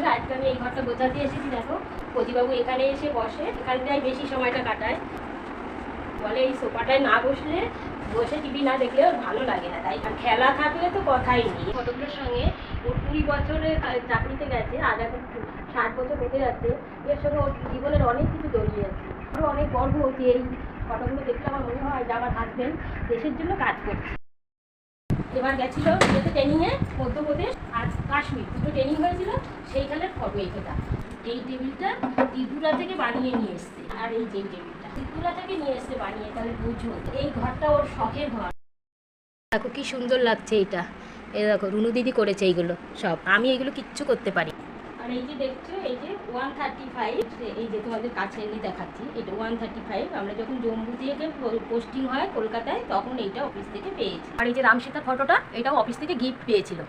বন্ধুরা, আজকে আমি এই ঘরটা গোছাতে এসেছি। দেখো, প্রতিবাবু এখানে এসে বসে, এখানটায় বেশি সময়টা কাটায়। বলে এই সোফাটায় না বসলে, বসে টিভি না দেখলে ওর ভালো লাগে না। তাই আর খেলা থাকলে তো কথাই নেই। ফটোগুলোর সঙ্গে ওর 20 বছরে চাকরিতে গেছে, আজ এখন 60 বছর হতে যাচ্ছে। এর সঙ্গে ওর জীবনের অনেক কিছু জড়িয়ে আছে। আরও অনেক গর্ব হচ্ছে এই ফটোগুলো দেখলে। আমার মনে হয় যে আমার হাজব্যান্ড দেশের জন্য কাজ করছে। এবার গেছিল ট্রেনিংয়ে মধ্যপ্রদেশ আর কাশ্মীর, দুটো ট্রেনিং হয়েছিল, সেইখানের ফটো এটা। এই টেবিলটা ত্রিপুরা থেকে বানিয়ে নিয়ে এসছে। আর এই যে টেবিলটা ত্রিপুরা থেকে নিয়ে এসছে বানিয়ে, তাহলে বুঝো এই ঘরটা ওর শখের ঘর। দেখো কি সুন্দর লাগছে এইটা। এই দেখো রুনু দিদি করেছে এইগুলো সব, আমি এইগুলো কিচ্ছু করতে পারি। আর এই যে দেখছো, এই যে 135, এই যে তোমাদের কাছে এনে দেখাচ্ছি, এটা 135। আমরা যখন জম্মু থেকে পোস্টিং হয় কলকাতায়, তখন এইটা অফিস থেকে পেয়েছি। আর এই যে রামসীতার ফটোটা, এটাও অফিস থেকে গিফট পেয়েছিল।